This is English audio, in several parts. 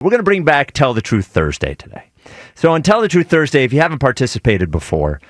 We're going to bring back Tell the Truth Thursday today. So on Tell the Truth Thursday, if you haven't participated before,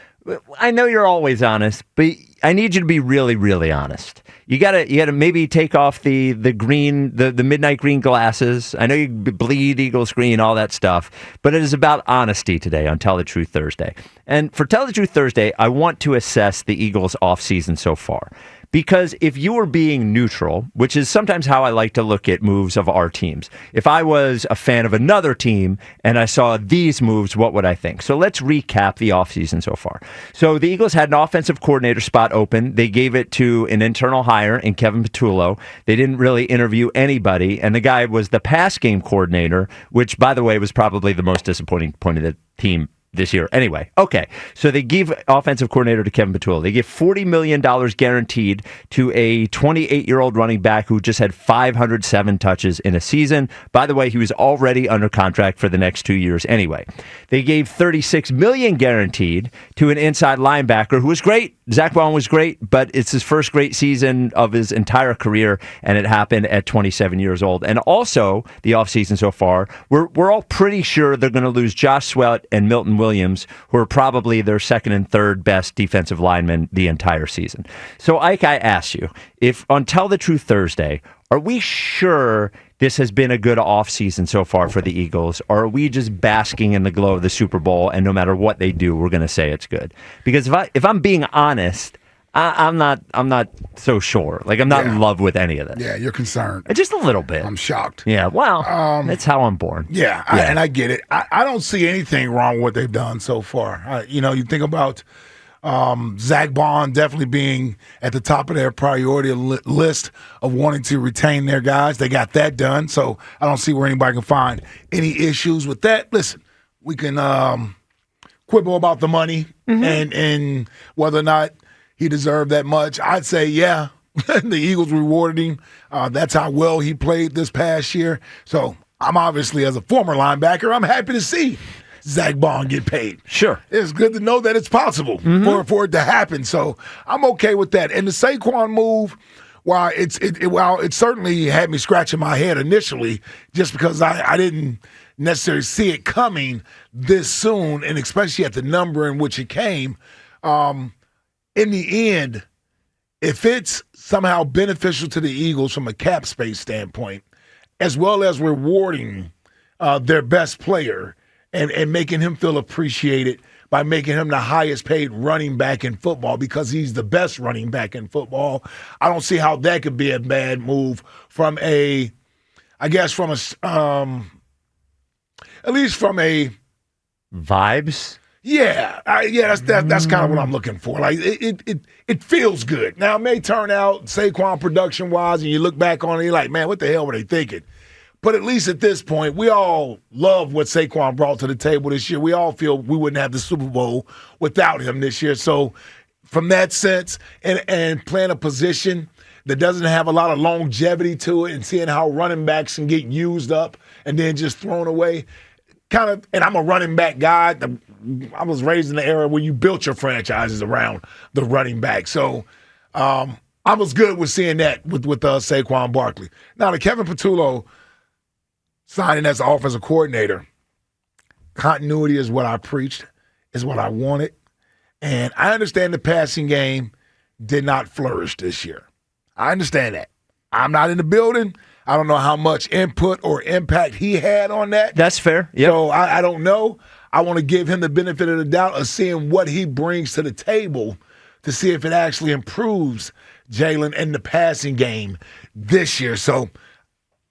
I know you're always honest, but I need you to be really, really honest. You gotta maybe take off the green, the midnight green glasses. I know you bleed Eagles green, all that stuff, but it is about honesty today on Tell the Truth Thursday. And for Tell the Truth Thursday, I want to assess the Eagles' offseason so far. Because if you were being neutral, which is sometimes how I like to look at moves of our teams, if I was a fan of another team and I saw these moves, what would I think? So let's recap the offseason so far. So the Eagles had an offensive coordinator spot open. They gave it to an internal hire in Kevin Patullo. They didn't really interview anybody, and the guy was the pass game coordinator, which, by the way, was probably the most disappointing point of the team this year. Anyway, okay. So they give offensive coordinator to Kevin Patullo. They give $40 million guaranteed to a 28-year-old running back who just had 507 touches in a season. By the way, he was already under contract for the next 2 years anyway. They gave $36 million guaranteed to an inside linebacker who was great. Zach Bond was great, but it's his first great season of his entire career, and it happened at 27 years old. And also, the offseason so far, we're all pretty sure they're going to lose Josh Sweat and Milton Williams, who are probably their second and third best defensive linemen the entire season. So, Ike, I ask you, if on Tell the Truth Thursday, are we sure this has been a good offseason so far for the Eagles, or are we just basking in the glow of the Super Bowl, and no matter what they do, we're going to say it's good? Because if I'm being honest, I'm not so sure. Like, I'm not in love with any of this. Yeah, you're concerned. Just a little bit. I'm shocked. Yeah, well, that's how I'm born. Yeah, and I get it. I don't see anything wrong with what they've done so far. You think about Zach Bond definitely being at the top of their priority list of wanting to retain their guys. They got that done, so I don't see where anybody can find any issues with that. Listen, we can quibble about the money and whether or not he deserved that much. I'd say, yeah, the Eagles rewarded him. That's how well he played this past year. So I'm obviously, as a former linebacker, I'm happy to see Zach Bond get paid. Sure. It's good to know that it's possible for it to happen. So I'm okay with that. And the Saquon move, while it certainly had me scratching my head initially, just because I didn't necessarily see it coming this soon, and especially at the number in which it came, in the end, if it's somehow beneficial to the Eagles from a cap space standpoint, as well as rewarding their best player, and making him feel appreciated by making him the highest paid running back in football because he's the best running back in football, I don't see how that could be a bad move from at least from a vibes. Yeah, that's kind of what I'm looking for. Like it feels good. Now it may turn out Saquon production wise, and you look back on it, you're like, man, what the hell were they thinking? But at least at this point, we all love what Saquon brought to the table this year. We all feel we wouldn't have the Super Bowl without him this year. So from that sense, and playing a position that doesn't have a lot of longevity to it, and seeing how running backs can get used up and then just thrown away, and I'm a running back guy. I was raised in the era where you built your franchises around the running back. So I was good with seeing that with Saquon Barkley. Now, the Kevin Patullo signing as an offensive coordinator, continuity is what I preached, is what I wanted. And I understand the passing game did not flourish this year. I understand that. I'm not in the building. I don't know how much input or impact he had on that. That's fair. Yep. So I don't know. I want to give him the benefit of the doubt of seeing what he brings to the table to see if it actually improves Jalen and the passing game this year. So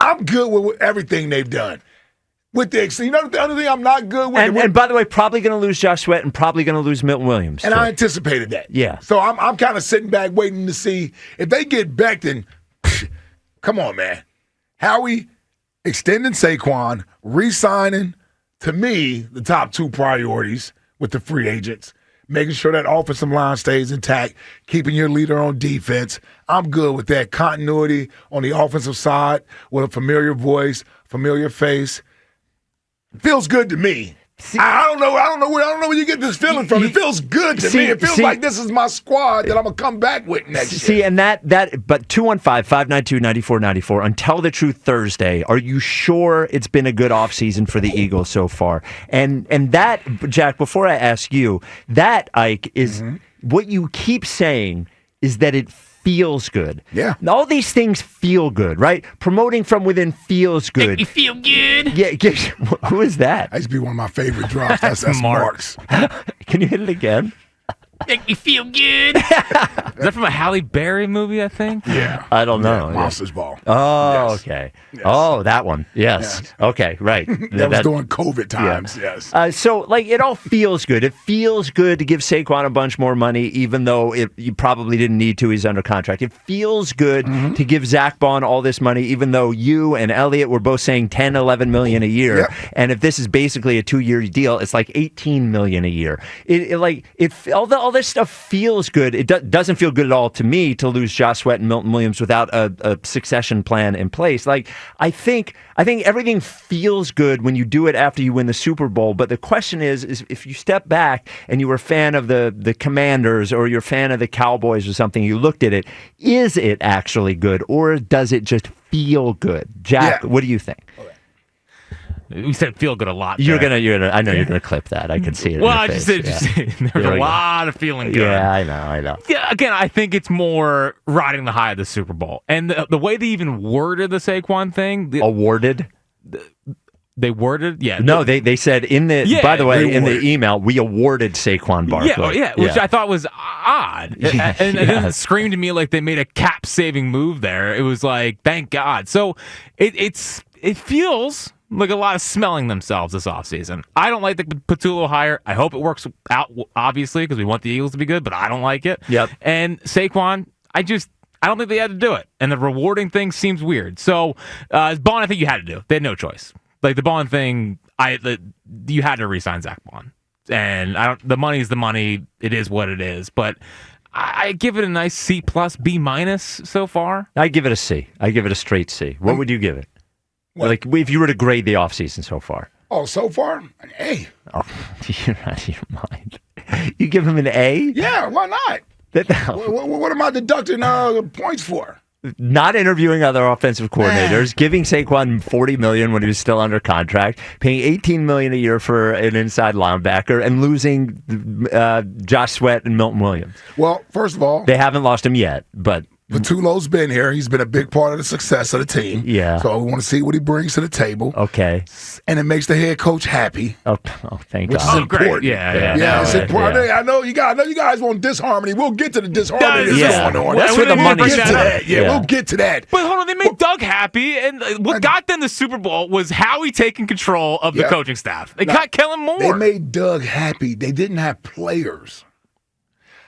I'm good with everything they've done. The other thing I'm not good with. And by the way, probably going to lose Josh Sweat and probably going to lose Milton Williams. And I anticipated that. Yeah. So I'm kind of sitting back waiting to see if they get Becton. Come on, man. Howie extending Saquon, re-signing, to me, the top two priorities with the free agents, making sure that offensive line stays intact, keeping your leader on defense. I'm good with that. Continuity on the offensive side with a familiar voice, familiar face. Feels good to me. I don't know. I don't know where you get this feeling from. It feels good to me. It feels like this is my squad that I'm gonna come back with next year. See, and but 215-592-9494 on Tell the Truth Thursday. Are you sure it's been a good offseason for the Eagles so far? And that, Jack, before I ask you, that, Ike, is what you keep saying is that it feels good. Yeah. All these things feel good, right? Promoting from within feels good. Make me feel good. Yeah. Who is that? That used to be one of my favorite drops. That's Marks. Can you hit it again? Make me feel good. Is that from a Halle Berry movie, I think? Yeah. I don't know. Yeah, Monsters Ball. Oh, Yes. okay. Yes. Oh, that one. Yes. Okay, right. That was during COVID times, yes. So, it all feels good. It feels good to give Saquon a bunch more money, even though you probably didn't need to. He's under contract. It feels good to give Zach Bond all this money, even though you and Elliott were both saying $10, $11 million a year. Yep. And if this is basically a 2-year deal, it's like $18 million a year. All this stuff feels good. It doesn't feel good at all to me to lose Josh Sweat and Milton Williams without a succession plan in place. I think everything feels good when you do it after you win the Super Bowl. But the question is if you step back and you were a fan of the Commanders or you're a fan of the Cowboys or something, you looked at it, is it actually good or does it just feel good? Jack, what do you think? We said feel good a lot. You're gonna. I know you're gonna clip that. I can see it. Well, in I your just face. said there's a lot of feeling good. Yeah, I know. Yeah, again, I think it's more riding the high of the Super Bowl. And the way they even worded the Saquon thing. Awarded? They worded? Yeah. No, they said in the, by the way, in the email, we awarded Saquon Barkley. Yeah, which I thought was odd. And it didn't scream to me like they made a cap-saving move there. It was like, thank God. So it feels like a lot of smelling themselves this offseason. I don't like the Patullo hire. I hope it works out, obviously, because we want the Eagles to be good, but I don't like it. Yep. And Saquon, I don't think they had to do it. And the rewarding thing seems weird. So, Bond, I think you had to do. They had no choice. Like the Bond thing, you had to re-sign Zach Bond. And the money's the money. It is what it is. But I give it a nice C+, B- so far. I give it a C. I give it a straight C. What would you give it? What? Like if you were to grade the offseason so far. Oh, so far? An A. Oh, you're out of your mind. You give him an A? Yeah, why not? What am I deducting points for? Not interviewing other offensive coordinators, giving Saquon $40 million when he was still under contract, paying $18 million a year for an inside linebacker, and losing Josh Sweat and Milton Williams. Well, first of all, they haven't lost him yet, but Patullo's been here. He's been a big part of the success of the team. Yeah. So we want to see what he brings to the table. Okay. And it makes the head coach happy. Oh, thank Which God. is important. Great. Yeah. It's important. I know you guys want disharmony. We'll get to the disharmony that's going on. That's where the money's at. We'll get to that. But hold on, they made Doug happy, and what got them the Super Bowl was Howie taking control of the coaching staff. They got Kellen Moore. They made Doug happy. They didn't have players.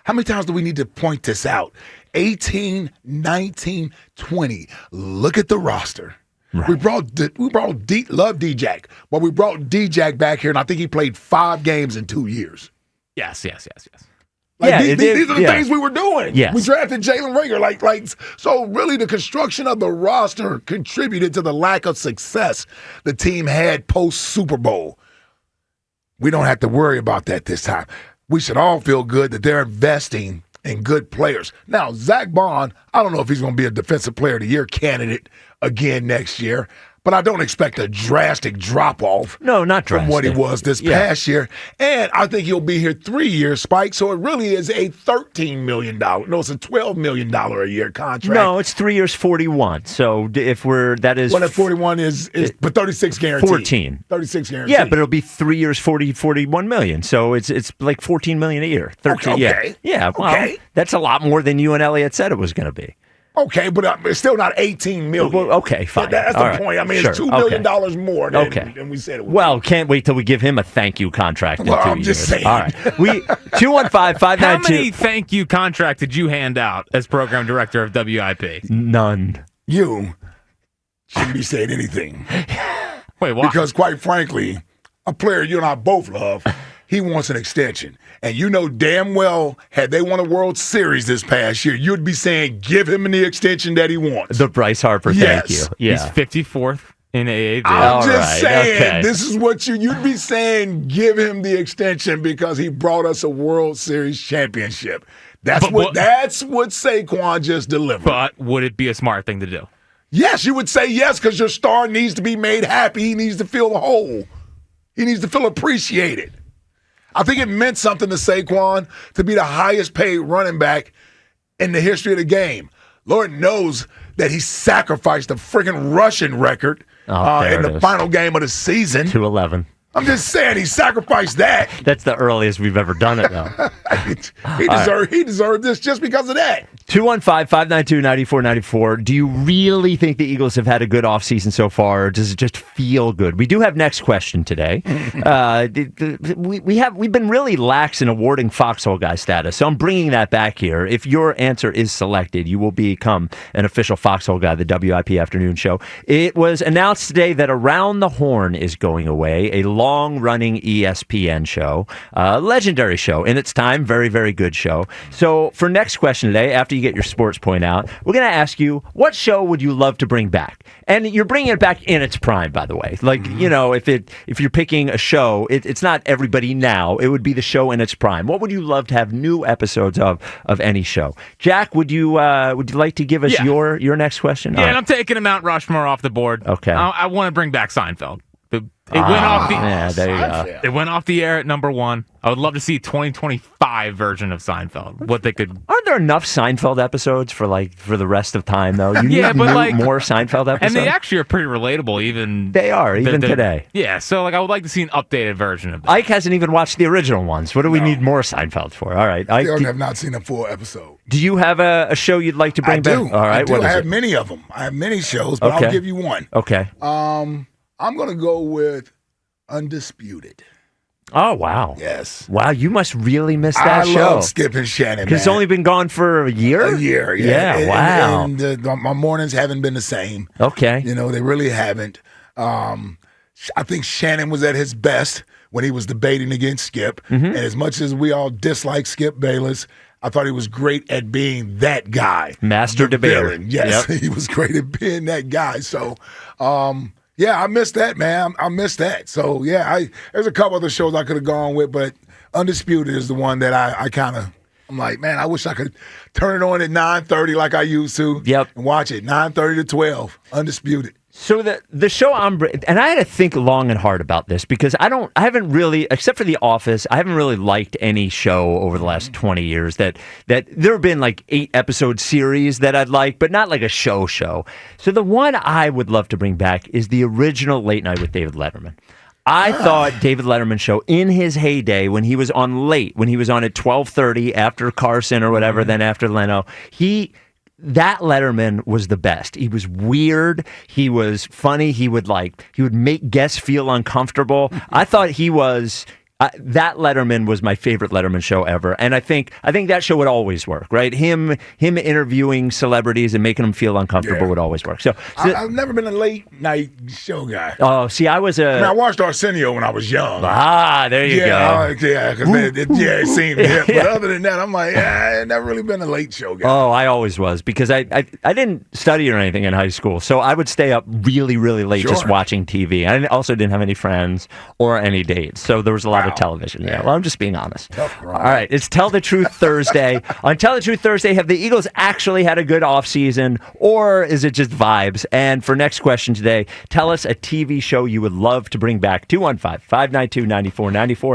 How many times do we need to point this out? 18, 19, 20. Look at the roster. Right. We brought love D-Jack, but we brought D-Jack back here, and I think he played 5 games in 2 years. Yes. These are the things we were doing. Yes. We drafted Jalen Reagor. So really the construction of the roster contributed to the lack of success the team had post-Super Bowl. We don't have to worry about that this time. We should all feel good that they're investing in good players. Now, Zach Bond, I don't know if he's going to be a Defensive Player of the Year candidate again next year, but I don't expect a drastic drop-off. No, not drastic. From what he was this past year. And I think he'll be here 3 years, Spike, so it really is a $13 million. No, it's a $12 million a year contract. No, it's 3 years, 41. So if that is... Well, that 41 is but 36 guaranteed. 14. 36 guaranteed. Yeah, but it'll be 3 years, 41 million. So it's like $14 million a year. 13. Okay. Yeah, well, that's a lot more than you and Elliott said it was going to be. Okay, but it's still not $18 million. Well, okay, fine. That's the point. I mean, it's $2 million more than we said it was. Well, can't wait till we give him a thank you contract in 2 years. I'm just saying. All right. 215-592. How many thank you contracts did you hand out as program director of WIP? None. You shouldn't be saying anything. Wait, why? Because quite frankly, a player you and I both love, he wants an extension. And you know damn well, had they won a World Series this past year, you'd be saying, give him the extension that he wants. The Bryce Harper, thank you. Yeah. He's 54th in AAV. I'm just right, saying, okay. this is what you'd be saying, give him the extension because he brought us a World Series championship. That's what Saquon just delivered. But would it be a smart thing to do? Yes, you would say yes because your star needs to be made happy. He needs to feel whole. He needs to feel appreciated. I think it meant something to Saquon to be the highest paid running back in the history of the game. Lord knows that he sacrificed the freaking rushing record in the final game of the season. 211. I'm just saying he sacrificed that. That's the earliest we've ever done it, though. He deserved this just because of that. 215-592-9494. Do you really think the Eagles have had a good offseason so far, or does it just feel good? We do have next question today. We've been really lax in awarding Foxhole Guy status, so I'm bringing that back here. If your answer is selected, you will become an official Foxhole Guy, the WIP Afternoon Show. It was announced today that Around the Horn is going away, a long-running ESPN show, legendary show in its time, very, very good show. So for next question today, after you get your sports point out, we're going to ask you, what show would you love to bring back? And you're bringing it back in its prime, by the way. Like, you know, if you're picking a show, it's not everybody now. It would be the show in its prime. What would you love to have new episodes of any show? Jack, would you like to give us your next question? Yeah, and I'm taking Mount Rushmore off the board. Okay. I want to bring back Seinfeld. It went off the there you go. It went off the air at number 1. I would love to see a 2025 version of Seinfeld. What they could. Aren't there enough Seinfeld episodes for the rest of time though? You need more Seinfeld episodes. And they actually are pretty relatable. Even today. Yeah, so I would like to see an updated version of that. Ike hasn't even watched the original ones. What do we need more Seinfeld for? All right, Ike, I have not seen a full episode. Do you have a show you'd like to bring back? All right, I have many of them. I have many shows, but I'll give you one. Okay. I'm going to go with Undisputed. Oh, wow. Yes. Wow, you must really miss that show. I love Skip and Shannon, because it's only been gone for a year? A year, yeah. Wow. And my mornings haven't been the same. Okay. You know, they really haven't. I think Shannon was at his best when he was debating against Skip. Mm-hmm. And as much as we all dislike Skip Bayless, I thought he was great at being that guy. Master debater. Yes, he was great at being that guy. So, yeah, I missed that, man. I missed that. So, yeah, there's a couple other shows I could have gone with, but Undisputed is the one that I'm like, man, I wish I could turn it on at 9:30 like I used to. Yep. And watch it, 9:30 to 12, Undisputed. So the show and I had to think long and hard about this because I haven't really, except for The Office, I haven't really liked any show over the last 20 years that there have been like 8-episode series that I'd like, but not like a show. So the one I would love to bring back is the original Late Night with David Letterman. I thought David Letterman's show in his heyday when he was on late, when he was on at 12:30 after Carson or whatever, then after Leno, that Letterman was the best. He was weird. He was funny. He would make guests feel uncomfortable. I thought he was. That Letterman was my favorite Letterman show ever, and I think that show would always work, right? Him interviewing celebrities and making them feel uncomfortable would always work. So I've never been a late night show guy. Oh, see, I was I watched Arsenio when I was young. There you go. Because it seemed hip. But other than that, I'm like, I've never really been a late show guy. Oh, I always was because I didn't study or anything in high school, so I would stay up really, really late just watching TV. I also didn't have any friends or any dates, so there was a lot of television. Yeah, well, I'm just being honest. All right, it's Tell the Truth Thursday. On Tell the Truth Thursday, have the Eagles actually had a good offseason, or is it just vibes? And for next question today, tell us a TV show you would love to bring back. 215-592-9494.